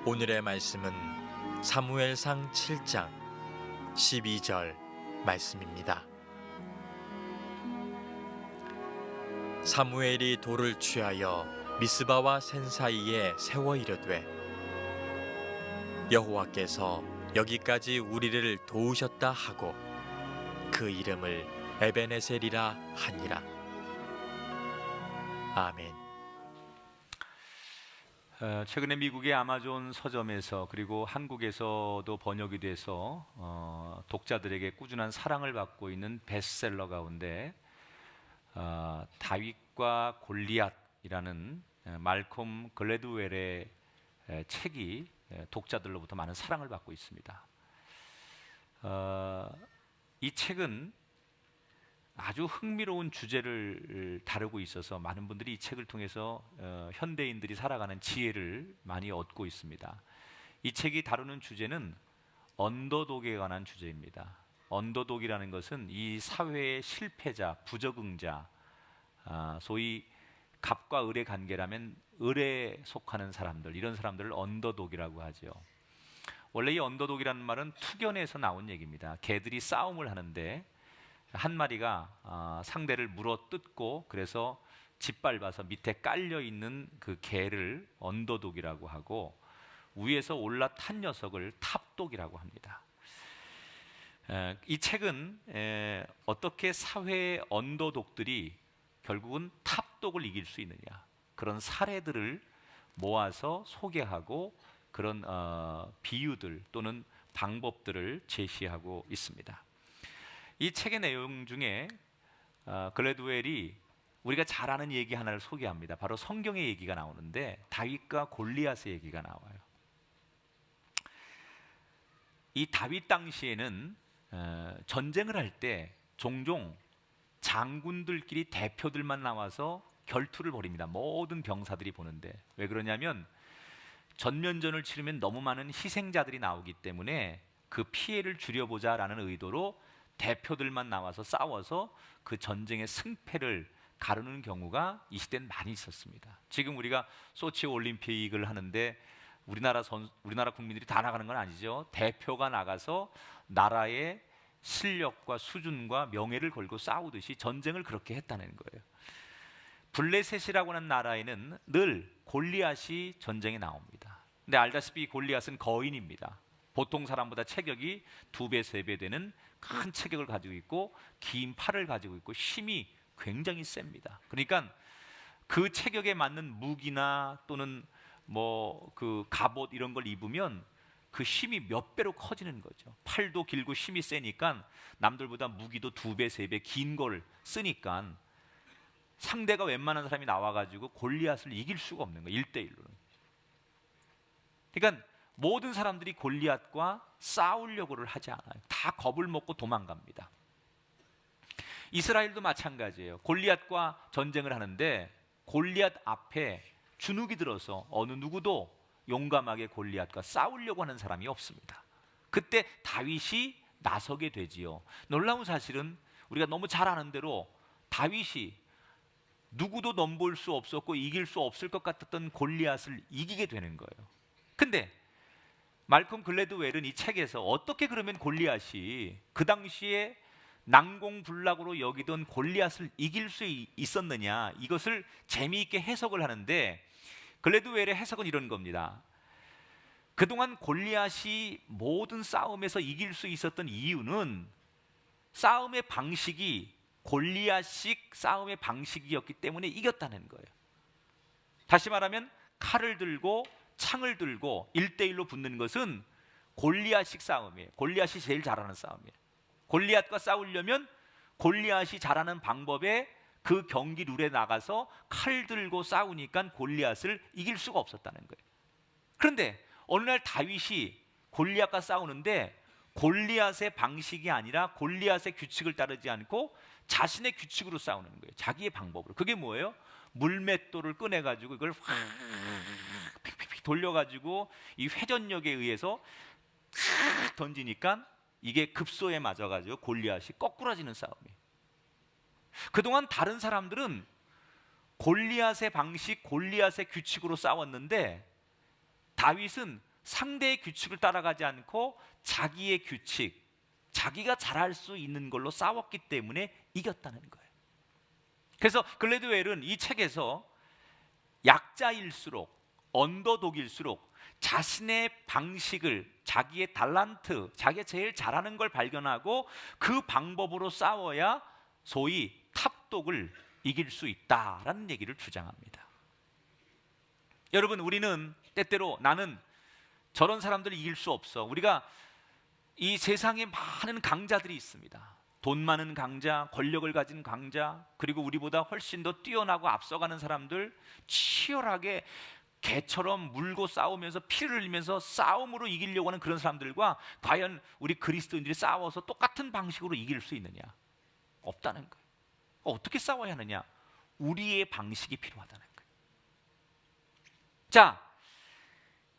오늘의 말씀은 사무엘상 7장 12절 말씀입니다. 사무엘이 돌을 취하여 미스바와 센 사이에 세워 이르되 여호와께서 여기까지 우리를 도우셨다 하고 그 이름을 에베네셀이라 하니라. 아멘. 최근에 미국의 아마존 서점에서 그리고 한국에서도 번역이 돼서 독자들에게 꾸준한 사랑을 받고 있는 베스트셀러 가운데 다윗과 골리앗이라는 말콤 글래드웰의 책이 독자들로부터 많은 사랑을 받고 있습니다. 이 책은 아주 흥미로운 주제를 다루고 있어서 많은 분들이 이 책을 통해서 현대인들이 살아가는 지혜를 많이 얻고 있습니다. 이 책이 다루는 주제는 언더독에 관한 주제입니다. 언더독이라는 것은 이 사회의 실패자, 부적응자, 소위 갑과 을의 관계라면 을에 속하는 사람들, 이런 사람들을 언더독이라고 하죠. 원래 이 언더독이라는 말은 투견에서 나온 얘기입니다. 개들이 싸움을 하는데 한 마리가 상대를 물어뜯고 그래서 짓밟아서 밑에 깔려있는 그 개를 언더독이라고 하고 위에서 올라탄 녀석을 탑독이라고 합니다. 이 책은 어떻게 사회의 언더독들이 결국은 탑독을 이길 수 있느냐, 그런 사례들을 모아서 소개하고 그런 비유들 또는 방법들을 제시하고 있습니다. 이 책의 내용 중에 글래드웰이 우리가 잘 아는 얘기 하나를 소개합니다. 바로 성경의 얘기가 나오는데 다윗과 골리앗의 얘기가 나와요. 이 다윗 당시에는 전쟁을 할 때 종종 장군들끼리 대표들만 나와서 결투를 벌입니다. 모든 병사들이 보는데 왜 그러냐면 전면전을 치르면 너무 많은 희생자들이 나오기 때문에 그 피해를 줄여보자라는 의도로 대표들만 나와서 싸워서 그 전쟁의 승패를 가르는 경우가 이 시대는 많이 있었습니다. 지금 우리가 소치 올림픽을 하는데 우리나라 국민들이 다 나가는 건 아니죠. 대표가 나가서 나라의 실력과 수준과 명예를 걸고 싸우듯이 전쟁을 그렇게 했다는 거예요. 블레셋이라고 하는 나라에는 늘 골리앗이 전쟁에 나옵니다. 근데 알다시피 골리앗은 거인입니다. 보통 사람보다 체격이 2배, 3배 되는 큰 체격을 가지고 있고 긴 팔을 가지고 있고 힘이 굉장히 셉니다. 그러니까 그 체격에 맞는 무기나 또는 뭐 그 갑옷 이런 걸 입으면 그 힘이 몇 배로 커지는 거죠. 팔도 길고 힘이 세니까 남들보다 무기도 2배, 3배 긴 걸 쓰니까 상대가 웬만한 사람이 나와가지고 골리앗을 이길 수가 없는 거예요. 1대1로는. 그러니까 모든 사람들이 골리앗과 싸우려고를 하지 않아요. 다 겁을 먹고 도망갑니다. 이스라엘도 마찬가지예요. 골리앗과 전쟁을 하는데 골리앗 앞에 주눅이 들어서 어느 누구도 용감하게 골리앗과 싸우려고 하는 사람이 없습니다. 그때 다윗이 나서게 되지요. 놀라운 사실은 우리가 너무 잘 아는 대로 다윗이 누구도 넘볼 수 없었고 이길 수 없을 것 같았던 골리앗을 이기게 되는 거예요. 근데 말콤 글래드웰은 이 책에서 어떻게 그러면 골리앗이 그 당시에 난공불락으로 여기던 골리앗을 이길 수 있었느냐, 이것을 재미있게 해석을 하는데 글래드웰의 해석은 이런 겁니다. 그동안 골리앗이 모든 싸움에서 이길 수 있었던 이유는 싸움의 방식이 골리앗식 싸움의 방식이었기 때문에 이겼다는 거예요. 다시 말하면 칼을 들고 창을 들고 1대1로 붙는 것은 골리앗식 싸움이에요. 골리앗이 제일 잘하는 싸움이에요. 골리앗과 싸우려면 골리앗이 잘하는 방법에 그 경기 룰에 나가서 칼 들고 싸우니까 골리앗을 이길 수가 없었다는 거예요. 그런데 어느 날 다윗이 골리앗과 싸우는데 골리앗의 방식이 아니라 골리앗의 규칙을 따르지 않고 자신의 규칙으로 싸우는 거예요. 자기의 방법으로. 그게 뭐예요? 물맷돌을 꺼내가지고 이걸 확 픽픽픽 돌려가지고 이 회전력에 의해서 탁 던지니까 이게 급소에 맞아가지고 골리앗이 거꾸라지는 싸움이에요. 그동안 다른 사람들은 골리앗의 방식, 골리앗의 규칙으로 싸웠는데 다윗은 상대의 규칙을 따라가지 않고 자기의 규칙, 자기가 잘할 수 있는 걸로 싸웠기 때문에 이겼다는 거예요. 그래서 글래드웰은 이 책에서 약자일수록, 언더독일수록 자신의 방식을, 자기의 달란트, 자기가 제일 잘하는 걸 발견하고 그 방법으로 싸워야 소위 탑독을 이길 수 있다라는 얘기를 주장합니다. 여러분, 우리는 때때로 나는 저런 사람들을 이길 수 없어. 우리가 이 세상에 많은 강자들이 있습니다. 돈 많은 강자, 권력을 가진 강자, 그리고 우리보다 훨씬 더 뛰어나고 앞서가는 사람들, 치열하게 개처럼 물고 싸우면서 피를 흘리면서 싸움으로 이기려고 하는 그런 사람들과 과연 우리 그리스도인들이 싸워서 똑같은 방식으로 이길 수 있느냐? 없다는 거예요. 어떻게 싸워야 하느냐? 우리의 방식이 필요하다는 거예요. 자,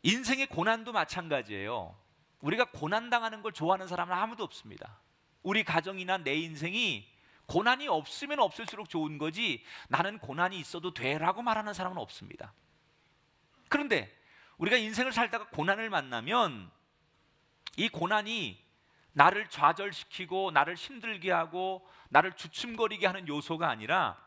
인생의 고난도 마찬가지예요. 우리가 고난당하는 걸 좋아하는 사람은 아무도 없습니다. 우리 가정이나 내 인생이 고난이 없으면 없을수록 좋은 거지 나는 고난이 있어도 돼라고 말하는 사람은 없습니다. 그런데 우리가 인생을 살다가 고난을 만나면 이 고난이 나를 좌절시키고 나를 힘들게 하고 나를 주춤거리게 하는 요소가 아니라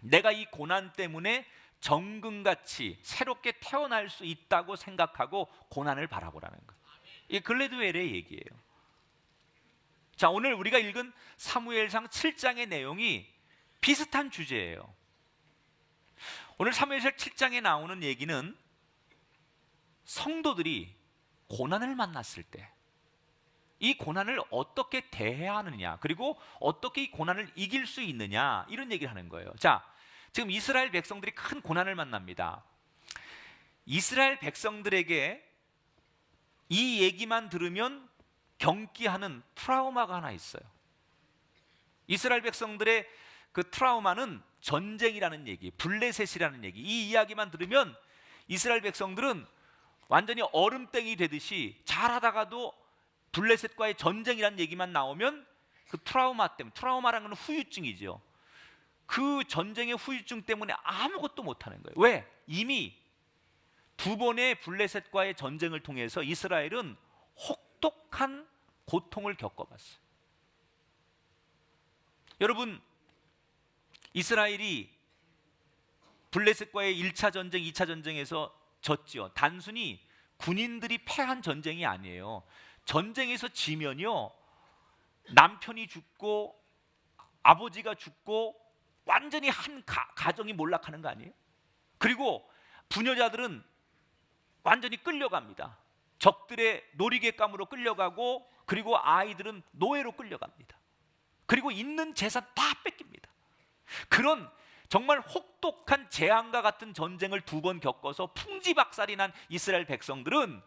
내가 이 고난 때문에 정금같이 새롭게 태어날 수 있다고 생각하고 고난을 바라보라는 거예요. 이게 글래드웰의 얘기예요. 자, 오늘 우리가 읽은 사무엘상 7장의 내용이 비슷한 주제예요. 오늘 사무엘상 7장에 나오는 얘기는 성도들이 고난을 만났을 때 이 고난을 어떻게 대해야 하느냐, 그리고 어떻게 이 고난을 이길 수 있느냐, 이런 얘기를 하는 거예요. 자, 지금 이스라엘 백성들이 큰 고난을 만납니다. 이스라엘 백성들에게 이 얘기만 들으면 경기하는 트라우마가 하나 있어요. 이스라엘 백성들의 그 트라우마는 전쟁이라는 얘기, 블레셋이라는 얘기, 이 이야기만 들으면 이스라엘 백성들은 완전히 얼음땡이 되듯이 잘하다가도 블레셋과의 전쟁이라는 얘기만 나오면 그 트라우마 때문에, 트라우마라는 건 후유증이죠. 그 전쟁의 후유증 때문에 아무것도 못하는 거예요. 왜? 이미 두 번의 블레셋과의 전쟁을 통해서 이스라엘은 혹독한 고통을 겪어봤어요. 여러분, 이스라엘이 블레셋과의 1차 전쟁, 2차 전쟁에서 졌지요. 단순히 군인들이 패한 전쟁이 아니에요. 전쟁에서 지면요, 남편이 죽고 아버지가 죽고 완전히 한 가정이 몰락하는 거 아니에요? 그리고 부녀자들은 완전히 끌려갑니다. 적들의 놀이객감으로 끌려가고, 그리고 아이들은 노예로 끌려갑니다. 그리고 있는 재산 다 뺏깁니다. 그런 정말 혹독한 재앙과 같은 전쟁을 두 번 겪어서 풍지박살이 난 이스라엘 백성들은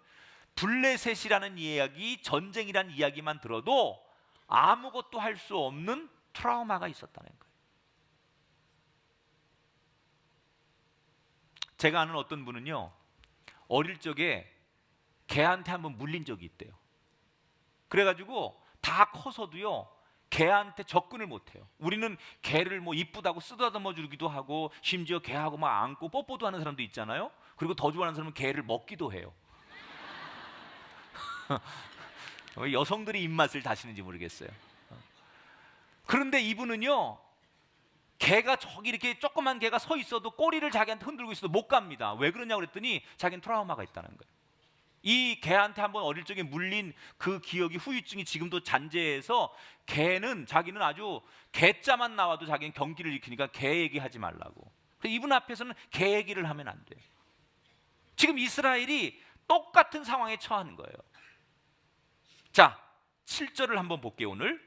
블레셋이라는 이야기, 전쟁이라는 이야기만 들어도 아무것도 할 수 없는 트라우마가 있었다는 거예요. 제가 아는 어떤 분은요, 어릴 적에 개한테 한번 물린 적이 있대요. 그래가지고 다 커서도요, 개한테 접근을 못해요. 우리는 개를 뭐 이쁘다고 쓰다듬어 주기도 하고, 심지어 개하고 막 안고 뽀뽀도 하는 사람도 있잖아요. 그리고 더 좋아하는 사람은 개를 먹기도 해요. 여성들이 입맛을 다시는지 모르겠어요. 그런데 이분은요, 개가 저기 이렇게 조그만 개가 서 있어도 꼬리를 자기한테 흔들고 있어도 못 갑니다. 왜 그러냐고 그랬더니 자기는 트라우마가 있다는 거예요. 이 개한테 한번 어릴 적에 물린 그 기억이, 후유증이 지금도 잔재해서 자기는 아주 개자만 나와도 자기는 경기를 일으키니까 개 얘기하지 말라고. 이분 앞에서는 개 얘기를 하면 안 돼요. 지금 이스라엘이 똑같은 상황에 처하는 거예요. 자, 7절을 한번 볼게요. 오늘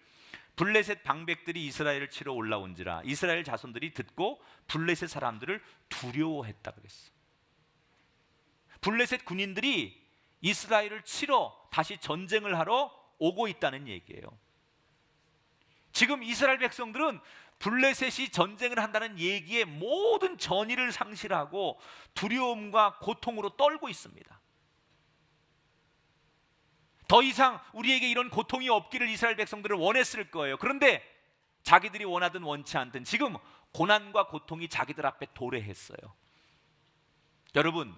블레셋 방백들이 이스라엘을 치러 올라온지라 이스라엘 자손들이 듣고 블레셋 사람들을 두려워했다 그랬어. 블레셋 군인들이 이스라엘을 치러 다시 전쟁을 하러 오고 있다는 얘기예요. 지금 이스라엘 백성들은 블레셋이 전쟁을 한다는 얘기에 모든 전의를 상실하고 두려움과 고통으로 떨고 있습니다. 더 이상 우리에게 이런 고통이 없기를 이스라엘 백성들은 원했을 거예요. 그런데 자기들이 원하든 원치 않든 지금 고난과 고통이 자기들 앞에 도래했어요. 여러분,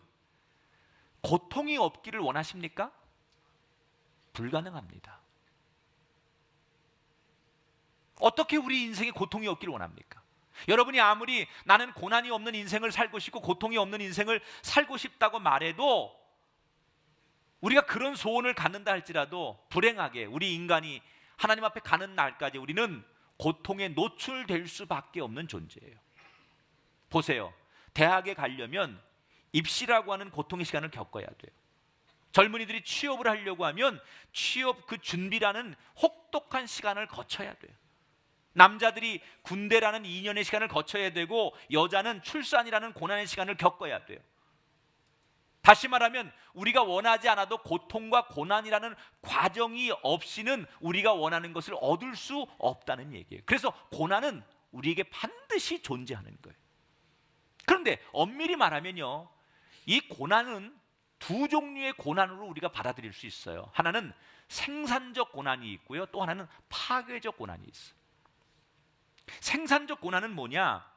고통이 없기를 원하십니까? 불가능합니다. 어떻게 우리 인생에 고통이 없기를 원합니까? 여러분이 아무리 나는 고난이 없는 인생을 살고 싶고 고통이 없는 인생을 살고 싶다고 말해도, 우리가 그런 소원을 갖는다 할지라도 불행하게 우리 인간이 하나님 앞에 가는 날까지 우리는 고통에 노출될 수밖에 없는 존재예요. 보세요. 대학에 가려면 입시라고 하는 고통의 시간을 겪어야 돼요. 젊은이들이 취업을 하려고 하면 취업 그 준비라는 혹독한 시간을 거쳐야 돼요. 남자들이 군대라는 2년의 시간을 거쳐야 되고, 여자는 출산이라는 고난의 시간을 겪어야 돼요. 다시 말하면 우리가 원하지 않아도 고통과 고난이라는 과정이 없이는 우리가 원하는 것을 얻을 수 없다는 얘기예요. 그래서 고난은 우리에게 반드시 존재하는 거예요. 그런데 엄밀히 말하면요, 이 고난은 두 종류의 고난으로 우리가 받아들일 수 있어요. 하나는 생산적 고난이 있고요, 또 하나는 파괴적 고난이 있어요. 생산적 고난은 뭐냐?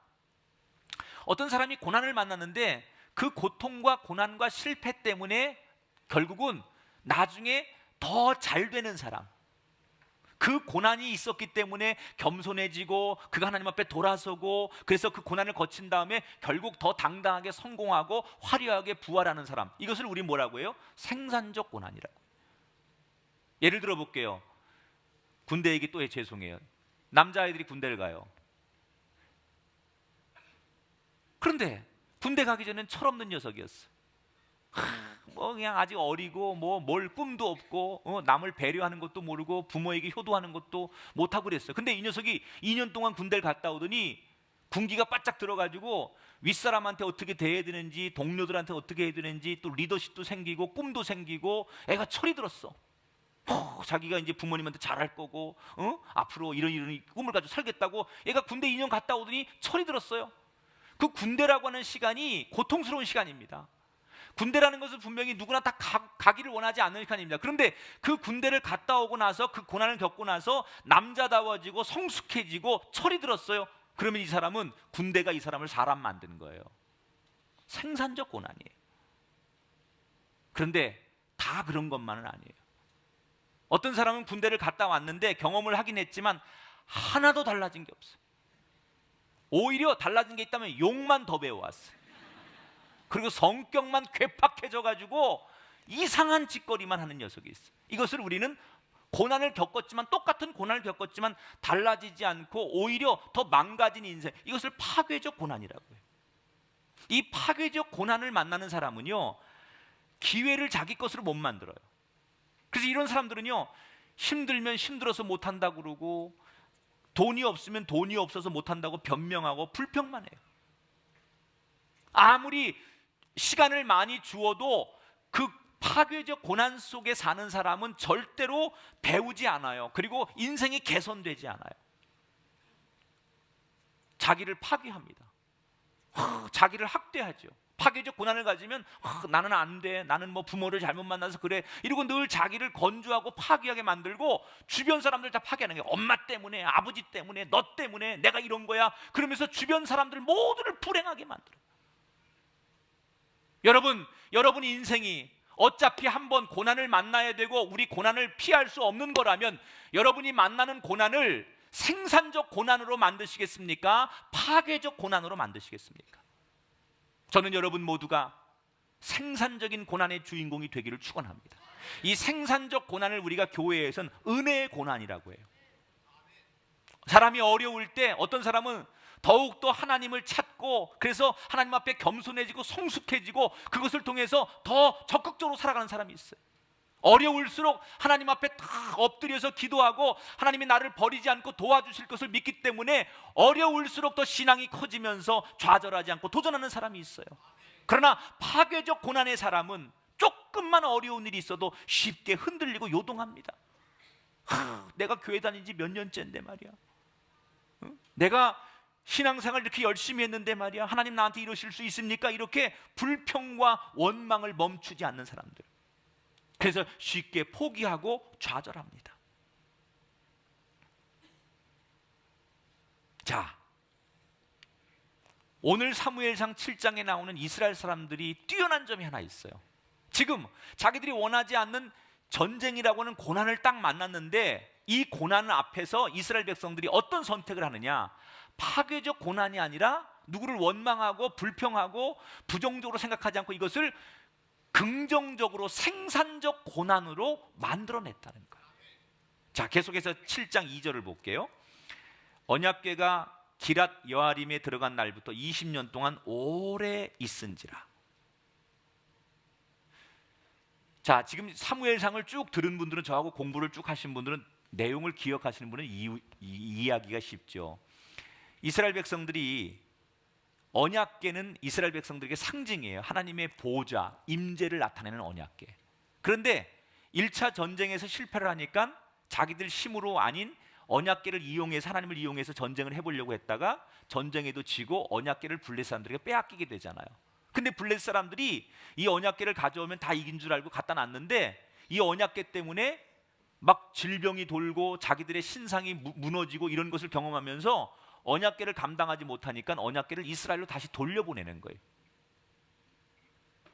어떤 사람이 고난을 만났는데 그 고통과 고난과 실패 때문에 결국은 나중에 더 잘 되는 사람, 그 고난이 있었기 때문에 겸손해지고 그가 하나님 앞에 돌아서고, 그래서 그 고난을 거친 다음에 결국 더 당당하게 성공하고 화려하게 부활하는 사람, 이것을 우리 뭐라고 해요? 생산적 고난이라고. 예를 들어 볼게요. 군대 얘기 또 죄송해요. 남자아이들이 군대를 가요. 그런데 군대 가기 전엔 철없는 녀석이었어. 뭐 그냥 아직 어리고 뭐 뭘 꿈도 없고 남을 배려하는 것도 모르고 부모에게 효도하는 것도 못하고 그랬어요. 근데 이 녀석이 2년 동안 군대를 갔다 오더니 군기가 바짝 들어가지고 윗사람한테 어떻게 대해야 되는지, 동료들한테 어떻게 해야 되는지, 또 리더십도 생기고 꿈도 생기고 애가 철이 들었어. 자기가 이제 부모님한테 잘할 거고 앞으로 이런 꿈을 가지고 살겠다고 얘가 군대 2년 갔다 오더니 철이 들었어요. 그 군대라고 하는 시간이 고통스러운 시간입니다. 군대라는 것은 분명히 누구나 다 가기를 원하지 않는 시간입니다. 그런데 그 군대를 갔다 오고 나서 그 고난을 겪고 나서 남자다워지고 성숙해지고 철이 들었어요. 그러면 이 사람은, 군대가 이 사람을 사람 만드는 거예요. 생산적 고난이에요. 그런데 다 그런 것만은 아니에요. 어떤 사람은 군대를 갔다 왔는데 경험을 하긴 했지만 하나도 달라진 게 없어요. 오히려 달라진 게 있다면 욕만 더 배워왔어요. 그리고 성격만 괴팍해져 가지고 이상한 짓거리만 하는 녀석이 있어요. 이것을 우리는 고난을 겪었지만, 똑같은 고난을 겪었지만 달라지지 않고 오히려 더 망가진 인생, 이것을 파괴적 고난이라고 해요. 이 파괴적 고난을 만나는 사람은요, 기회를 자기 것으로 못 만들어요. 그래서 이런 사람들은요, 힘들면 힘들어서 못한다고 그러고, 돈이 없으면 돈이 없어서 못한다고 변명하고 불평만 해요. 아무리 시간을 많이 주어도 그 파괴적 고난 속에 사는 사람은 절대로 배우지 않아요. 그리고 인생이 개선되지 않아요. 자기를 파괴합니다. 자기를 학대하죠. 파괴적 고난을 가지면 나는 안 돼, 나는 뭐 부모를 잘못 만나서 그래, 이러고 늘 자기를 건조하고 파괴하게 만들고 주변 사람들 다 파괴하는 거예요. 엄마 때문에, 아버지 때문에, 너 때문에 내가 이런 거야, 그러면서 주변 사람들 모두를 불행하게 만들어요. 여러분 인생이 어차피 한번 고난을 만나야 되고 우리 고난을 피할 수 없는 거라면, 여러분이 만나는 고난을 생산적 고난으로 만드시겠습니까? 파괴적 고난으로 만드시겠습니까? 저는 여러분 모두가 생산적인 고난의 주인공이 되기를 축원합니다. 이 생산적 고난을 우리가 교회에서는 은혜의 고난이라고 해요. 사람이 어려울 때 어떤 사람은 더욱더 하나님을 찾고, 그래서 하나님 앞에 겸손해지고 성숙해지고 그것을 통해서 더 적극적으로 살아가는 사람이 있어요. 어려울수록 하나님 앞에 다 엎드려서 기도하고 하나님이 나를 버리지 않고 도와주실 것을 믿기 때문에 어려울수록 더 신앙이 커지면서 좌절하지 않고 도전하는 사람이 있어요. 그러나 파괴적 고난의 사람은 조금만 어려운 일이 있어도 쉽게 흔들리고 요동합니다. 내가 교회 다닌 지 몇 년째인데 말이야, 내가 신앙생활 이렇게 열심히 했는데 말이야, 하나님 나한테 이러실 수 있습니까? 이렇게 불평과 원망을 멈추지 않는 사람들, 그래서 쉽게 포기하고 좌절합니다. 자, 오늘 사무엘상 7장에 나오는 이스라엘 사람들이 뛰어난 점이 하나 있어요. 지금 자기들이 원하지 않는 전쟁이라고 하는 고난을 딱 만났는데 이 고난 앞에서 이스라엘 백성들이 어떤 선택을 하느냐? 파괴적 고난이 아니라 누구를 원망하고 불평하고 부정적으로 생각하지 않고 이것을 긍정적으로 생산적 고난으로 만들어냈다는 거예요. 자, 계속해서 7장 2절을 볼게요. 언약궤가 기랏 여아림에 들어간 날부터 20년 동안 오래 있은지라. 자, 지금 사무엘상을 쭉 들은 분들은, 저하고 공부를 쭉 하신 분들은 내용을 기억하시는 분은 이해하기가 쉽죠. 이스라엘 백성들이, 언약궤는 이스라엘 백성들에게 상징이에요. 하나님의 보좌, 임재를 나타내는 언약궤. 그런데 1차 전쟁에서 실패를 하니까 자기들 힘으로 아닌 언약궤를 이용해서, 하나님을 이용해서 전쟁을 해보려고 했다가 전쟁에도 지고 언약궤를 블레셋 사람들에게 빼앗기게 되잖아요. 근데 블레셋 사람들이 이 언약궤를 가져오면 다 이긴 줄 알고 갖다 놨는데 이 언약궤 때문에 막 질병이 돌고 자기들의 신상이 무너지고 이런 것을 경험하면서 언약궤를 감당하지 못하니까 언약궤를 이스라엘로 다시 돌려보내는 거예요.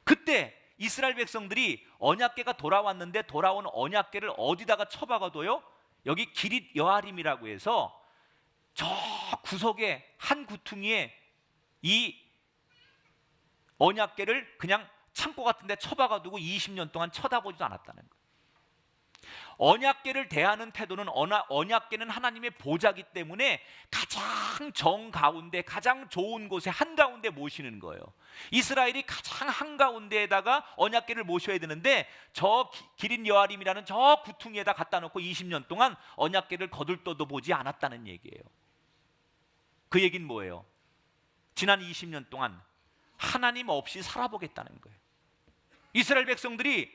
그때 이스라엘 백성들이 언약궤가 돌아왔는데 돌아온 언약궤를 어디다가 처박아둬요? 여기 기릿 여아림이라고 해서 저 구석에 한 구퉁이에 이 언약궤를 그냥 창고 같은 데 처박아두고 20년 동안 쳐다보지도 않았다는 거예요. 언약궤를 대하는 태도는, 언약궤는 하나님의 보좌이기 때문에 가장 정가운데, 가장 좋은 곳에 한가운데 모시는 거예요. 이스라엘이 가장 한가운데에다가 언약궤를 모셔야 되는데 저 기린 여아림이라는 저 구퉁이에다 갖다 놓고 20년 동안 언약궤를 거들떠도 보지 않았다는 얘기예요. 그 얘기는 뭐예요? 지난 20년 동안 하나님 없이 살아보겠다는 거예요. 이스라엘 백성들이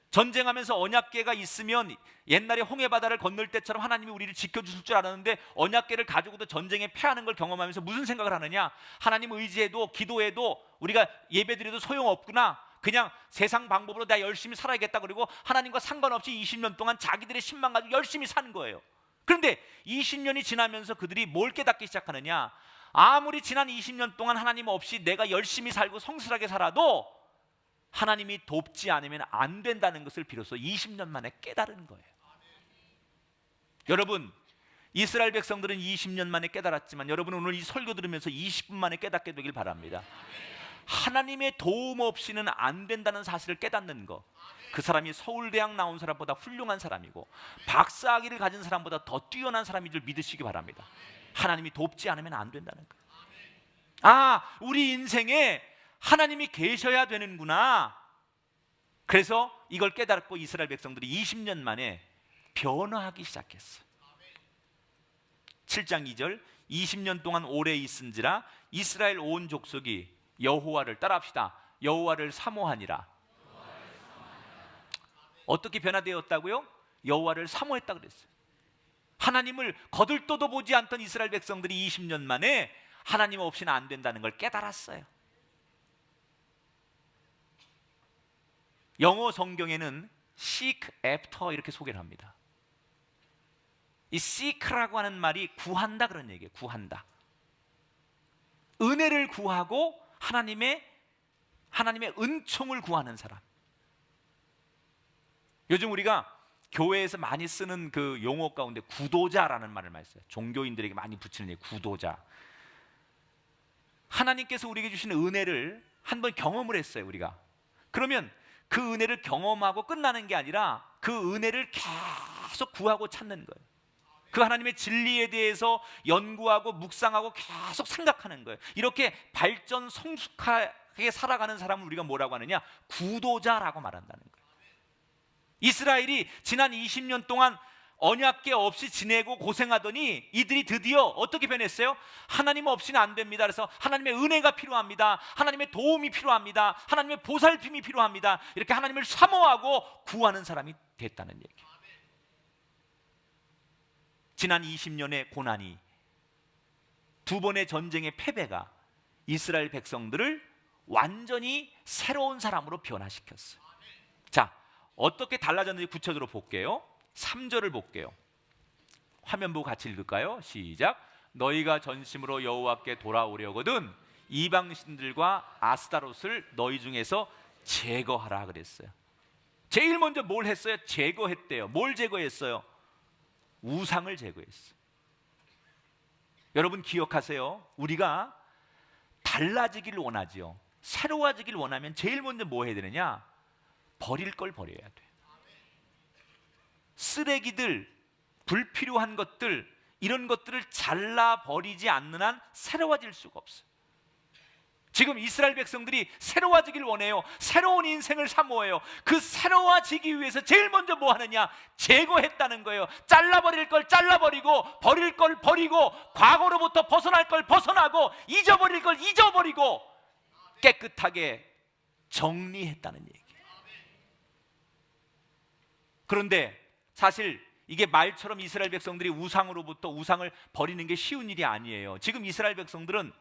전쟁하면서 언약궤가 있으면 옛날에 홍해바다를 건널 때처럼 하나님이 우리를 지켜주실 줄 알았는데 언약궤를 가지고도 전쟁에 패하는 걸 경험하면서 무슨 생각을 하느냐? 하나님 의지해도 기도해도 우리가 예배드려도 소용없구나, 그냥 세상 방법으로 나 열심히 살아야겠다, 그리고 하나님과 상관없이 20년 동안 자기들의 신만 가지고 열심히 사는 거예요. 그런데 20년이 지나면서 그들이 뭘 깨닫기 시작하느냐? 아무리 지난 20년 동안 하나님 없이 내가 열심히 살고 성실하게 살아도 하나님이 돕지 않으면 안 된다는 것을 비로소 20년 만에 깨달은 거예요. 여러분, 이스라엘 백성들은 20년 만에 깨달았지만 여러분은 오늘 이 설교 들으면서 20분 만에 깨닫게 되길 바랍니다. 하나님의 도움 없이는 안 된다는 사실을 깨닫는 거. 그 사람이 서울대학 나온 사람보다 훌륭한 사람이고 박사학위를 가진 사람보다 더 뛰어난 사람인 줄 믿으시기 바랍니다. 하나님이 돕지 않으면 안 된다는 거예요. 아, 우리 인생에 하나님이 계셔야 되는구나. 그래서 이걸 깨달았고 이스라엘 백성들이 20년 만에 변화하기 시작했어요. 7장 2절, 20년 동안 오래 있은지라 이스라엘 온 족속이 여호와를, 따라합시다, 여호와를 사모하니라. 어떻게 변화되었다고요? 여호와를 사모했다 그랬어요. 하나님을 거들떠도 보지 않던 이스라엘 백성들이 20년 만에 하나님 없이는 안 된다는 걸 깨달았어요. 영어 성경에는 seek after 이렇게 소개를 합니다. 이 seek라고 하는 말이 구한다 그런 얘기예요. 구한다. 은혜를 구하고 하나님의 은총을 구하는 사람. 요즘 우리가 교회에서 많이 쓰는 그 용어 가운데 구도자라는 말을 많이 써요. 종교인들에게 많이 붙이는 얘기, 구도자. 하나님께서 우리에게 주시는 은혜를 한번 경험을 했어요, 우리가. 그러면 그 은혜를 경험하고 끝나는 게 아니라 그 은혜를 계속 구하고 찾는 거예요. 그 하나님의 진리에 대해서 연구하고 묵상하고 계속 생각하는 거예요. 이렇게 발전 성숙하게 살아가는 사람을 우리가 뭐라고 하느냐? 구도자라고 말한다는 거예요. 이스라엘이 지난 20년 동안 언약궤 없이 지내고 고생하더니 이들이 드디어 어떻게 변했어요? 하나님 없이는 안 됩니다. 그래서 하나님의 은혜가 필요합니다. 하나님의 도움이 필요합니다. 하나님의 보살핌이 필요합니다. 이렇게 하나님을 사모하고 구하는 사람이 됐다는 얘기예요. 지난 20년의 고난이, 두 번의 전쟁의 패배가 이스라엘 백성들을 완전히 새로운 사람으로 변화시켰어요. 자, 어떻게 달라졌는지 구체적으로 볼게요. 3절을 볼게요. 화면 보고 같이 읽을까요? 시작. 너희가 전심으로 여호와께 돌아오려거든 이방신들과 아스타롯을 너희 중에서 제거하라 그랬어요. 제일 먼저 뭘 했어요? 제거했대요. 뭘 제거했어요? 우상을 제거했어요. 여러분 기억하세요. 우리가 달라지길 원하지요. 새로워지길 원하면 제일 먼저 뭐 해야 되느냐? 버릴 걸 버려야 돼요. 쓰레기들, 불필요한 것들, 이런 것들을 잘라버리지 않는 한 새로워질 수가 없어요. 지금 이스라엘 백성들이 새로워지길 원해요. 새로운 인생을 사모해요. 그 새로워지기 위해서 제일 먼저 뭐 하느냐? 제거했다는 거예요. 잘라버릴 걸 잘라버리고, 버릴 걸 버리고, 과거로부터 벗어날 걸 벗어나고, 잊어버릴 걸 잊어버리고, 깨끗하게 정리했다는 얘기예요. 그런데 사실 이게 말처럼 이스라엘 백성들이 우상으로부터 우상을 버리는 게 쉬운 일이 아니에요. 지금 이스라엘 백성들은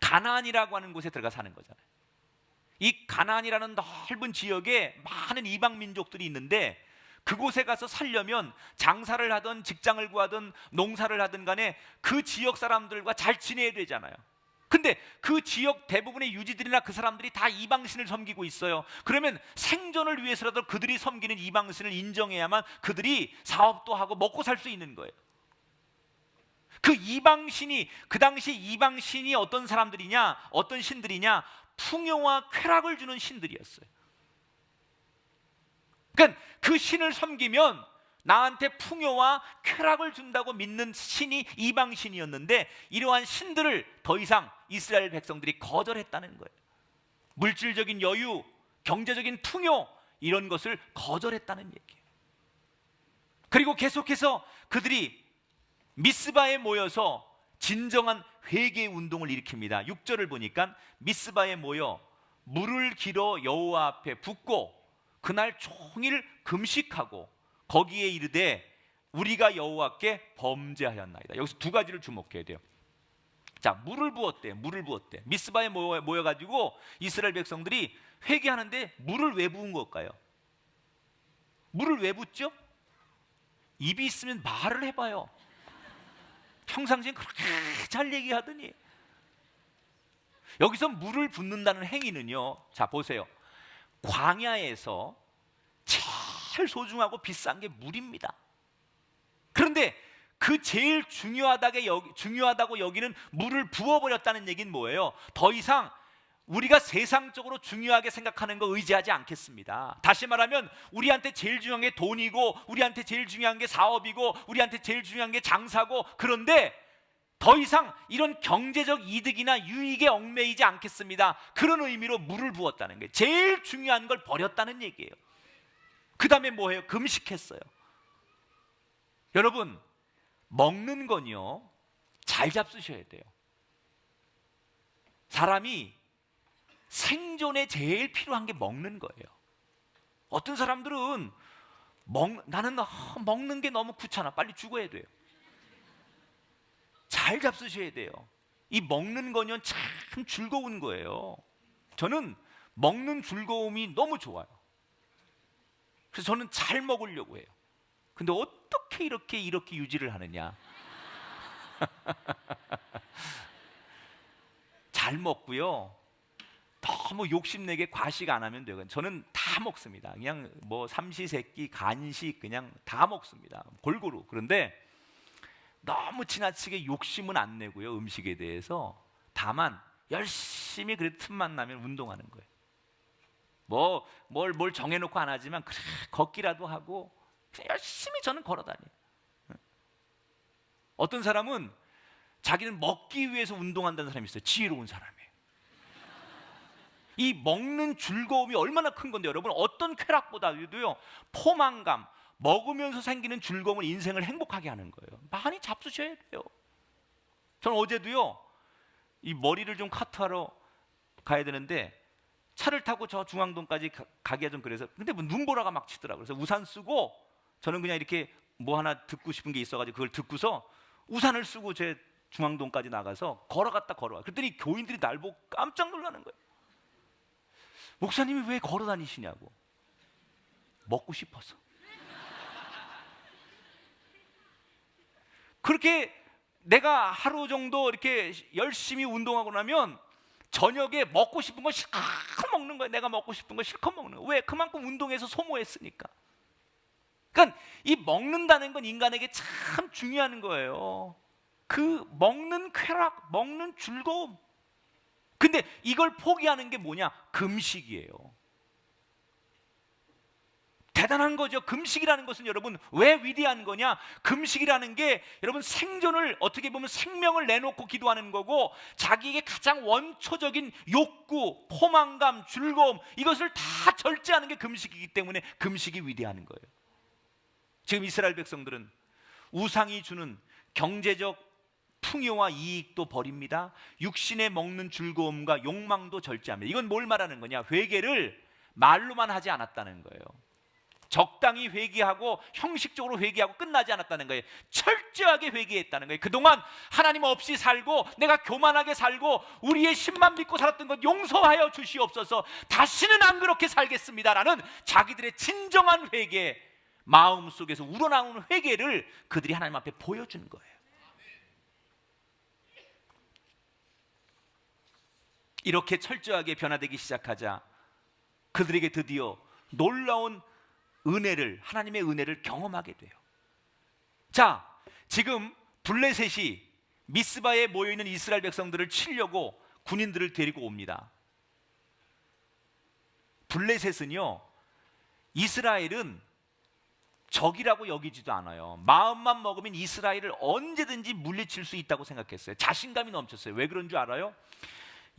가나안이라고 하는 곳에 들어가 사는 거잖아요. 이 가나안이라는 넓은 지역에 많은 이방 민족들이 있는데, 그곳에 가서 살려면 장사를 하든 직장을 구하든 농사를 하든 간에 그 지역 사람들과 잘 지내야 되잖아요. 근데 그 지역 대부분의 유지들이나 그 사람들이 다 이방신을 섬기고 있어요. 그러면 생존을 위해서라도 그들이 섬기는 이방신을 인정해야만 그들이 사업도 하고 먹고 살 수 있는 거예요. 그 이방신이, 그 당시 이방신이 어떤 사람들이냐, 어떤 신들이냐? 풍요와 쾌락을 주는 신들이었어요. 그러니까 그 신을 섬기면 나한테 풍요와 쾌락을 준다고 믿는 신이 이방신이었는데, 이러한 신들을 더 이상 이스라엘 백성들이 거절했다는 거예요. 물질적인 여유, 경제적인 풍요, 이런 것을 거절했다는 얘기예요. 그리고 계속해서 그들이 미스바에 모여서 진정한 회개 운동을 일으킵니다. 6절을 보니까 미스바에 모여 물을 길어 여호와 앞에 붓고 그날 종일 금식하고 거기에 이르되 우리가 여호와께 범죄하였나이다. 여기서 두 가지를 주목해야 돼요. 자, 물을 부었대요. 물을 부었대. 미스바에 모여가지고 이스라엘 백성들이 회개하는데 물을 왜 부은 걸까요? 물을 왜 붓죠? 입이 있으면 말을 해봐요. 평상시엔 그렇게 잘 얘기하더니. 여기서 물을 붓는다는 행위는요, 자 보세요. 광야에서 제일 소중하고 비싼 게 물입니다. 그런데 그 제일 중요하다고 여기는 물을 부어버렸다는 얘기는 뭐예요? 더 이상 우리가 세상적으로 중요하게 생각하는 거 의지하지 않겠습니다. 다시 말하면 우리한테 제일 중요한 게 돈이고, 우리한테 제일 중요한 게 사업이고, 우리한테 제일 중요한 게 장사고, 그런데 더 이상 이런 경제적 이득이나 유익에 얽매이지 않겠습니다. 그런 의미로 물을 부었다는 거예요. 제일 중요한 걸 버렸다는 얘기예요. 그 다음에 뭐예요? 금식했어요. 여러분, 먹는 건요, 잘 잡수셔야 돼요. 사람이 생존에 제일 필요한 게 먹는 거예요. 어떤 사람들은 나는 먹는 게 너무 귀찮아, 빨리 죽어야 돼요. 잘 잡수셔야 돼요. 이 먹는 거는 참 즐거운 거예요. 저는 먹는 즐거움이 너무 좋아요. 그래서 저는 잘 먹으려고 해요. 근데 어떻게 이렇게 유지를 하느냐? 잘 먹고요, 너무 욕심내게 과식 안 하면 돼요. 저는 다 먹습니다. 그냥 뭐 삼시세끼 간식 그냥 다 먹습니다. 골고루. 그런데 너무 지나치게 욕심은 안 내고요, 음식에 대해서. 다만 열심히 그래도 틈만 나면 운동하는 거예요. 뭘 정해놓고 안 하지만 그래 걷기라도 하고 그냥 열심히 저는 걸어다녀요. 어떤 사람은 자기는 먹기 위해서 운동한다는 사람이 있어요. 지혜로운 사람이에요. 이 먹는 즐거움이 얼마나 큰 건데, 여러분, 어떤 쾌락보다도요, 포만감, 먹으면서 생기는 즐거움은 인생을 행복하게 하는 거예요. 많이 잡수셔야 돼요. 저는 어제도요, 이 머리를 좀 카트하러 가야 되는데 차를 타고 저 중앙동까지 가기가 좀 그래서, 근데 뭐 눈보라가 막 치더라고요. 그래서 우산 쓰고 저는 그냥 이렇게 뭐 하나 듣고 싶은 게 있어가지고 그걸 듣고서 우산을 쓰고 제 중앙동까지 나가서 걸어갔다 걸어와. 그랬더니 교인들이 날 보고 깜짝 놀라는 거예요. 목사님이 왜 걸어 다니시냐고. 먹고 싶어서. 그렇게 내가 하루 정도 이렇게 열심히 운동하고 나면 저녁에 먹고 싶은 거 실컷 먹는 거예요. 내가 먹고 싶은 거 실컷 먹는 거예요. 왜? 그만큼 운동해서 소모했으니까. 그러니까 이 먹는다는 건 인간에게 참 중요한 거예요. 그 먹는 쾌락, 먹는 즐거움. 근데 이걸 포기하는 게 뭐냐? 금식이에요. 대단한 거죠. 금식이라는 것은 여러분 왜 위대한 거냐? 금식이라는 게 여러분 생존을, 어떻게 보면 생명을 내놓고 기도하는 거고, 자기에게 가장 원초적인 욕구, 포만감, 즐거움, 이것을 다 절제하는 게 금식이기 때문에 금식이 위대한 거예요. 지금 이스라엘 백성들은 우상이 주는 경제적 풍요와 이익도 버립니다. 육신에 먹는 즐거움과 욕망도 절제합니다. 이건 뭘 말하는 거냐? 회개를 말로만 하지 않았다는 거예요. 적당히 회개하고 형식적으로 회개하고 끝나지 않았다는 거예요. 철저하게 회개했다는 거예요. 그동안 하나님 없이 살고 내가 교만하게 살고 우리의 신만 믿고 살았던 것 용서하여 주시옵소서, 다시는 안 그렇게 살겠습니다라는 자기들의 진정한 회개, 마음속에서 우러나오는 회개를 그들이 하나님 앞에 보여주는 거예요. 이렇게 철저하게 변화되기 시작하자 그들에게 드디어 놀라운 은혜를, 하나님의 은혜를 경험하게 돼요. 자, 지금 블레셋이 미스바에 모여있는 이스라엘 백성들을 치려고 군인들을 데리고 옵니다. 블레셋은요, 이스라엘은 적이라고 여기지도 않아요. 마음만 먹으면 이스라엘을 언제든지 물리칠 수 있다고 생각했어요. 자신감이 넘쳤어요. 왜 그런 줄 알아요?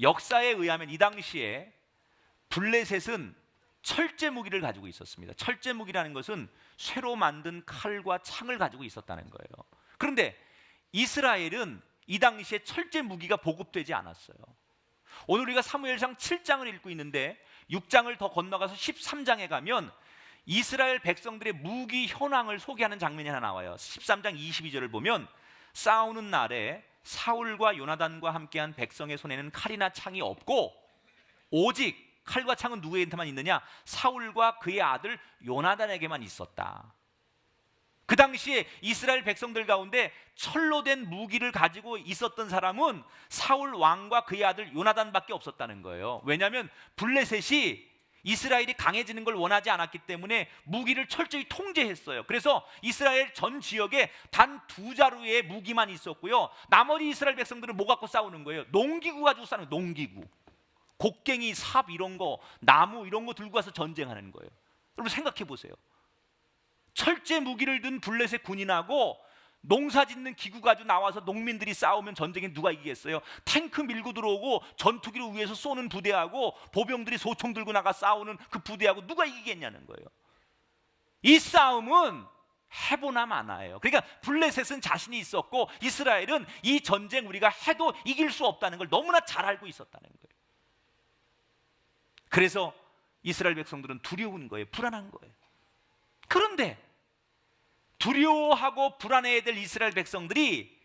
역사에 의하면 이 당시에 블레셋은 철제 무기를 가지고 있었습니다. 철제 무기라는 것은 쇠로 만든 칼과 창을 가지고 있었다는 거예요. 그런데 이스라엘은 이 당시에 철제 무기가 보급되지 않았어요. 오늘 우리가 사무엘상 7장을 읽고 있는데 6장을 더 건너가서 13장에 가면 이스라엘 백성들의 무기 현황을 소개하는 장면이 하나 나와요. 13장 22절을 보면 싸우는 날에 사울과 요나단과 함께한 백성의 손에는 칼이나 창이 없고 오직 칼과 창은 누구한테만 있느냐? 사울과 그의 아들 요나단에게만 있었다. 그 당시에 이스라엘 백성들 가운데 철로 된 무기를 가지고 있었던 사람은 사울 왕과 그의 아들 요나단밖에 없었다는 거예요. 왜냐하면 블레셋이 이스라엘이 강해지는 걸 원하지 않았기 때문에 무기를 철저히 통제했어요. 그래서 이스라엘 전 지역에 단 2자루의 무기만 있었고요, 나머지 이스라엘 백성들은 뭐 갖고 싸우는 거예요? 농기구 가지고 싸우는 거예요. 농기구, 곡괭이, 삽 이런 거, 나무 이런 거 들고 와서 전쟁하는 거예요. 여러분 생각해 보세요. 철제 무기를 든 블레셋 군인하고 농사 짓는 기구 가지고 나와서 농민들이 싸우면 전쟁에 누가 이기겠어요? 탱크 밀고 들어오고 전투기를 위해서 쏘는 부대하고 보병들이 소총 들고 나가 싸우는 그 부대하고 누가 이기겠냐는 거예요. 이 싸움은 해보나 마나예요. 그러니까 블레셋은 자신이 있었고 이스라엘은 이 전쟁 우리가 해도 이길 수 없다는 걸 너무나 잘 알고 있었다는 거예요. 그래서 이스라엘 백성들은 두려운 거예요. 불안한 거예요. 그런데 두려워하고 불안해야 될 이스라엘 백성들이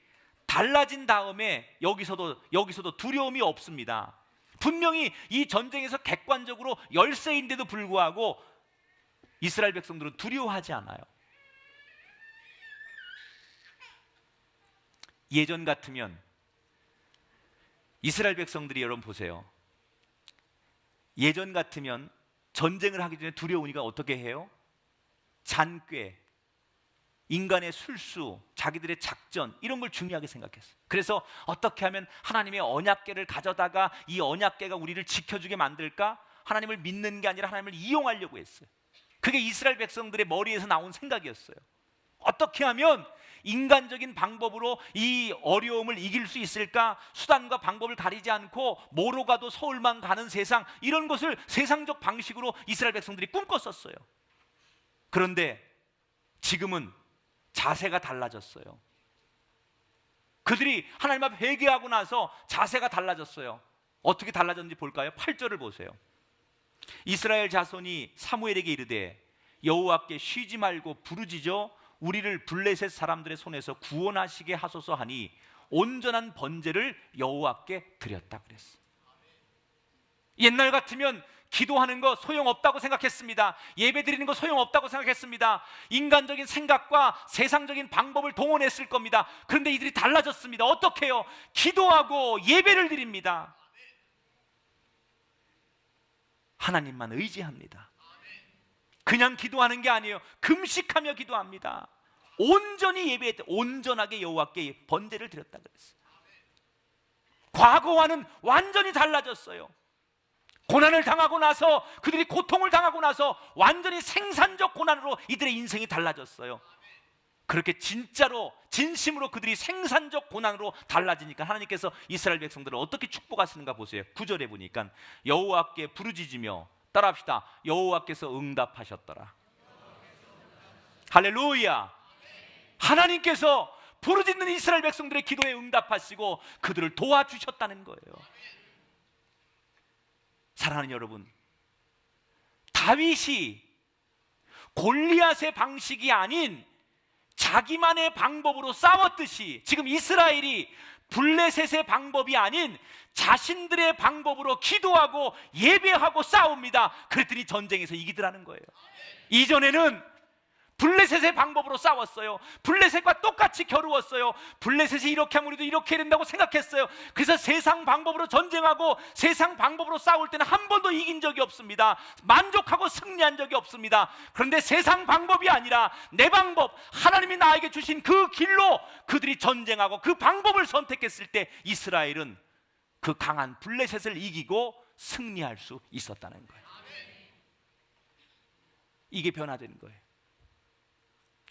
달라진 다음에 여기서도 두려움이 없습니다. 분명히 이 전쟁에서 객관적으로 열세인데도 불구하고 이스라엘 백성들은 두려워하지 않아요. 예전 같으면 이스라엘 백성들이, 여러분 보세요, 예전 같으면 전쟁을 하기 전에 두려우니까 어떻게 해요? 잔꾀, 인간의 술수, 자기들의 작전 이런 걸 중요하게 생각했어요. 그래서 어떻게 하면 하나님의 언약궤를 가져다가 이 언약궤가 우리를 지켜주게 만들까? 하나님을 믿는 게 아니라 하나님을 이용하려고 했어요. 그게 이스라엘 백성들의 머리에서 나온 생각이었어요. 어떻게 하면 인간적인 방법으로 이 어려움을 이길 수 있을까? 수단과 방법을 가리지 않고 뭐로 가도 서울만 가는 세상, 이런 것을 세상적 방식으로 이스라엘 백성들이 꿈꿨었어요. 그런데 지금은 자세가 달라졌어요. 그들이 하나님 앞에 회개하고 나서 자세가 달라졌어요. 어떻게 달라졌는지 볼까요? 8절을 보세요. 이스라엘 자손이 사무엘에게 이르되 여호와께 쉬지 말고 부르짖어 우리를 블레셋 사람들의 손에서 구원하시게 하소서 하니 온전한 번제를 여호와께 드렸다 그랬어. 옛날 같으면 기도하는 거 소용없다고 생각했습니다. 예배 드리는 거 소용없다고 생각했습니다. 인간적인 생각과 세상적인 방법을 동원했을 겁니다. 그런데 이들이 달라졌습니다. 어떻게 해요? 기도하고 예배를 드립니다. 하나님만 의지합니다. 그냥 기도하는 게 아니에요. 금식하며 기도합니다. 온전히 예배했대. 온전하게 여호와께 번제를 드렸다 그랬어요. 과거와는 완전히 달라졌어요. 고난을 당하고 나서, 그들이 고통을 당하고 나서 완전히 생산적 고난으로 이들의 인생이 달라졌어요. 그렇게 진짜로 진심으로 그들이 생산적 고난으로 달라지니까 하나님께서 이스라엘 백성들을 어떻게 축복하시는가 보세요. 9절에 보니까 여호와께 부르짖으며, 따라합시다. 여호와께서 응답하셨더라. 할렐루야. 하나님께서 부르짖는 이스라엘 백성들의 기도에 응답하시고 그들을 도와주셨다는 거예요. 사랑하는 여러분, 다윗이 골리앗의 방식이 아닌 자기만의 방법으로 싸웠듯이 지금 이스라엘이 블레셋의 방법이 아닌 자신들의 방법으로 기도하고 예배하고 싸웁니다. 그랬더니 전쟁에서 이기더라는 거예요. 이전에는 블레셋의 방법으로 싸웠어요. 블레셋과 똑같이 겨루었어요. 블레셋이 이렇게 하면 우리도 이렇게 해야 된다고 생각했어요. 그래서 세상 방법으로 전쟁하고 세상 방법으로 싸울 때는 한 번도 이긴 적이 없습니다. 만족하고 승리한 적이 없습니다. 그런데 세상 방법이 아니라 내 방법, 하나님이 나에게 주신 그 길로 그들이 전쟁하고 그 방법을 선택했을 때 이스라엘은 그 강한 블레셋을 이기고 승리할 수 있었다는 거예요. 이게 변화된 거예요.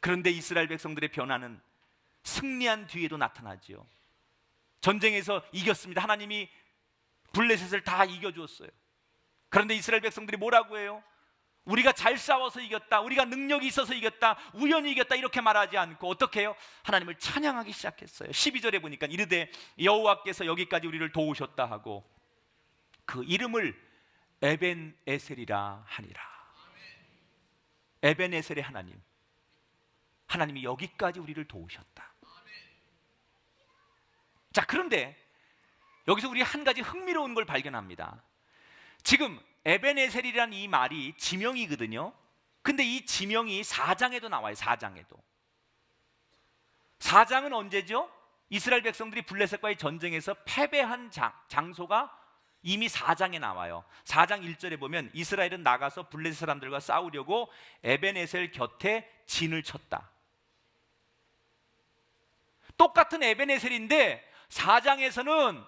그런데 이스라엘 백성들의 변화는 승리한 뒤에도 나타나지요. 전쟁에서 이겼습니다. 하나님이 블레셋을 다 이겨주었어요. 그런데 이스라엘 백성들이 뭐라고 해요? 우리가 잘 싸워서 이겼다, 우리가 능력이 있어서 이겼다, 우연히 이겼다, 이렇게 말하지 않고 어떻게 해요? 하나님을 찬양하기 시작했어요. 12절에 보니까 이르되 여호와께서 여기까지 우리를 도우셨다 하고 그 이름을 에벤에셀이라 하니라. 에벤에셀의 하나님, 하나님이 여기까지 우리를 도우셨다. 자, 그런데 여기서 우리 한 가지 흥미로운 걸 발견합니다. 지금 에벤에셀이라는 이 말이 지명이거든요. 근데 이 지명이 4장에도 나와요. 4장에도. 4장은 언제죠? 이스라엘 백성들이 블레셋과의 전쟁에서 패배한 장소가 이미 4장에 나와요. 4장 1절에 보면 이스라엘은 나가서 블레셋 사람들과 싸우려고 에벤에셀 곁에 진을 쳤다. 똑같은 에벤에셀인데 4장에서는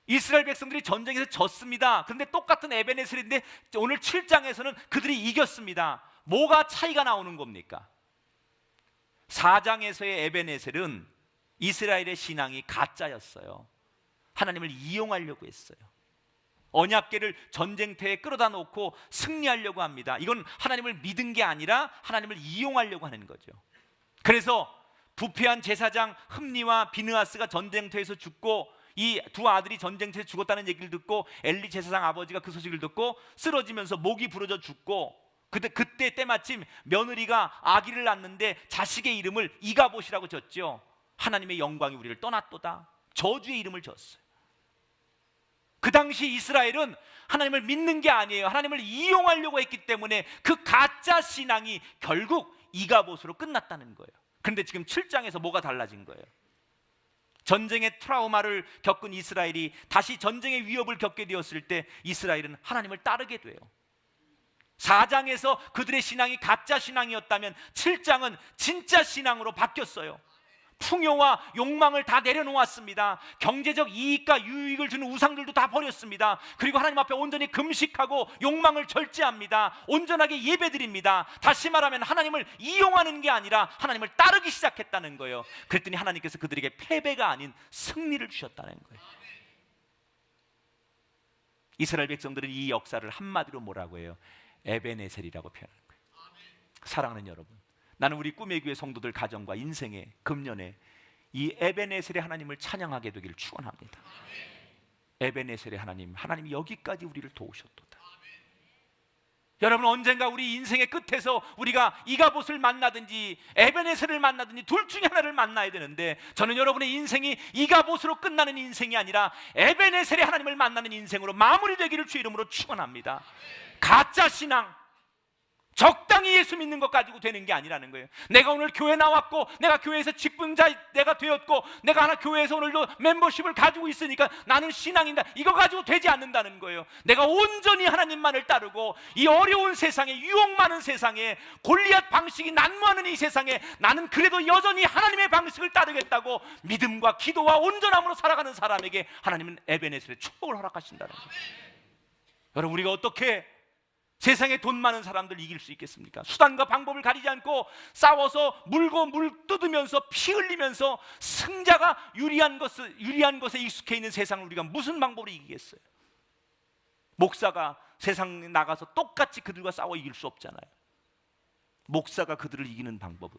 이스라엘 백성들이 전쟁에서 졌습니다. 그런데 똑같은 에벤에셀인데 오늘 7장에서는 그들이 이겼습니다. 뭐가 차이가 나오는 겁니까? 4장에서의 에벤에셀은 이스라엘의 신앙이 가짜였어요. 하나님을 이용하려고 했어요. 언약궤를 전쟁터에 끌어다 놓고 승리하려고 합니다. 이건 하나님을 믿은 게 아니라 하나님을 이용하려고 하는 거죠. 그래서 부패한 제사장 흠니와 비느하스가 전쟁터에서 죽고 이 두 아들이 전쟁터에서 죽었다는 얘기를 듣고 엘리 제사장 아버지가 그 소식을 듣고 쓰러지면서 목이 부러져 죽고 그때 때마침 며느리가 아기를 낳는데 자식의 이름을 이가봇이라고 졌죠. 하나님의 영광이 우리를 떠났도다. 저주의 이름을 졌어요. 그 당시 이스라엘은 하나님을 믿는 게 아니에요. 하나님을 이용하려고 했기 때문에 그 가짜 신앙이 결국 이가봇으로 끝났다는 거예요. 그런데 지금 7장에서 뭐가 달라진 거예요? 전쟁의 트라우마를 겪은 이스라엘이 다시 전쟁의 위협을 겪게 되었을 때 이스라엘은 하나님을 따르게 돼요. 4장에서 그들의 신앙이 가짜 신앙이었다면 7장은 진짜 신앙으로 바뀌었어요. 풍요와 욕망을 다 내려놓았습니다. 경제적 이익과 유익을 주는 우상들도 다 버렸습니다. 그리고 하나님 앞에 온전히 금식하고 욕망을 절제합니다. 온전하게 예배드립니다. 다시 말하면 하나님을 이용하는 게 아니라 하나님을 따르기 시작했다는 거예요. 그랬더니 하나님께서 그들에게 패배가 아닌 승리를 주셨다는 거예요. 이스라엘 백성들은 이 역사를 한마디로 뭐라고 해요? 에벤에셀이라고 표현하는 거예요. 사랑하는 여러분, 나는 우리 꿈의 교회 성도들 가정과 인생의 금년에 이 에벤에셀의 하나님을 찬양하게 되기를 축원합니다. 에벤에셀의 하나님, 하나님이 여기까지 우리를 도우셨도다. 여러분, 언젠가 우리 인생의 끝에서 우리가 이가봇을 만나든지 에벤에셀을 만나든지 둘 중에 하나를 만나야 되는데, 저는 여러분의 인생이 이가봇으로 끝나는 인생이 아니라 에벤에셀의 하나님을 만나는 인생으로 마무리되기를 주 이름으로 축원합니다. 가짜 신앙, 적당히 예수 믿는 것 가지고 되는 게 아니라는 거예요. 내가 오늘 교회 나왔고, 내가 교회에서 직분자 내가 되었고, 내가 하나 교회에서 오늘도 멤버십을 가지고 있으니까 나는 신앙인다, 이거 가지고 되지 않는다는 거예요. 내가 온전히 하나님만을 따르고 이 어려운 세상에, 유혹 많은 세상에, 골리앗 방식이 난무하는 이 세상에 나는 그래도 여전히 하나님의 방식을 따르겠다고 믿음과 기도와 온전함으로 살아가는 사람에게 하나님은 에베네셀의 축복을 허락하신다는 거예요. 여러분, 우리가 어떻게 세상에 돈 많은 사람들 이길 수 있겠습니까? 수단과 방법을 가리지 않고 싸워서 물고 물 뜯으면서 피 흘리면서 승자가 유리한 것에 익숙해 있는 세상을 우리가 무슨 방법으로 이기겠어요? 목사가 세상에 나가서 똑같이 그들과 싸워 이길 수 없잖아요. 목사가 그들을 이기는 방법은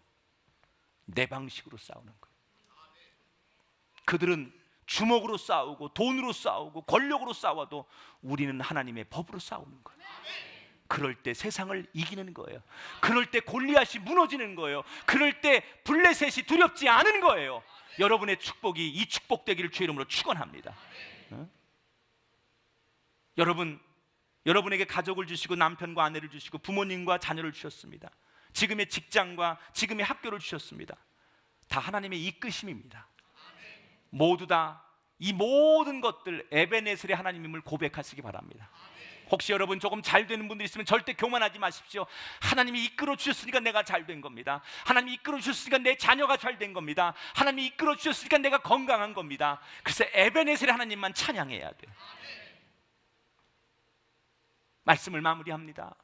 내 방식으로 싸우는 거예요. 그들은 주먹으로 싸우고 돈으로 싸우고 권력으로 싸워도 우리는 하나님의 법으로 싸우는 거예요. 그럴 때 세상을 이기는 거예요. 그럴 때 골리앗이 무너지는 거예요. 그럴 때 블레셋이 두렵지 않은 거예요. 여러분의 축복이 이 축복되기를 주의 이름으로 축원합니다. 여러분에게 가족을 주시고 남편과 아내를 주시고 부모님과 자녀를 주셨습니다. 지금의 직장과 지금의 학교를 주셨습니다. 다 하나님의 이끄심입니다. 모두 다 이 모든 것들 에베네셀의 하나님임을 고백하시기 바랍니다. 혹시 여러분 조금 잘 되는 분들 있으면 절대 교만하지 마십시오. 하나님이 이끌어 주셨으니까 내가 잘 된 겁니다. 하나님이 이끌어 주셨으니까 내 자녀가 잘 된 겁니다. 하나님이 이끌어 주셨으니까 내가 건강한 겁니다. 그래서 에베네셀의 하나님만 찬양해야 돼요. 말씀을 마무리합니다.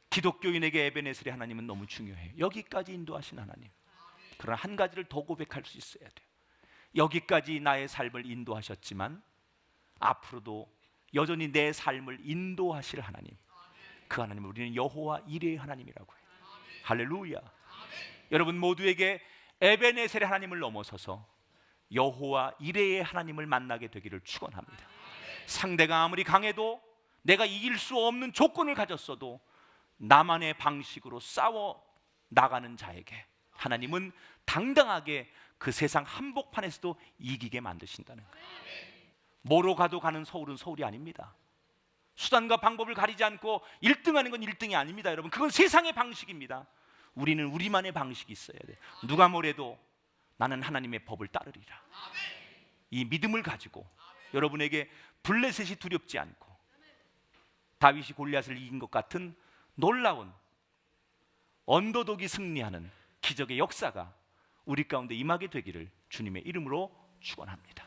기독교인에게 에베네셀의 하나님은 너무 중요해요. 여기까지 인도하신 하나님. 그러나 한 가지를 더 고백할 수 있어야 돼요. 여기까지 나의 삶을 인도하셨지만 앞으로도 여전히 내 삶을 인도하실 하나님, 그 하나님을 우리는 여호와 이레의 하나님이라고 해요. 할렐루야. 여러분 모두에게 에베네셀의 하나님을 넘어서서 여호와 이레의 하나님을 만나게 되기를 축원합니다. 상대가 아무리 강해도, 내가 이길 수 없는 조건을 가졌어도 나만의 방식으로 싸워 나가는 자에게 하나님은 당당하게 그 세상 한복판에서도 이기게 만드신다는 거예요. 뭐로 가도 가는 서울은 서울이 아닙니다. 수단과 방법을 가리지 않고 1등하는 건 1등이 아닙니다. 여러분, 그건 세상의 방식입니다. 우리는 우리만의 방식이 있어야 돼요. 누가 뭐래도 나는 하나님의 법을 따르리라. 이 믿음을 가지고 여러분에게 블레셋이 두렵지 않고 다윗이 골리앗을 이긴 것 같은 놀라운 언더독이 승리하는 기적의 역사가 우리 가운데 임하게 되기를 주님의 이름으로 축원합니다.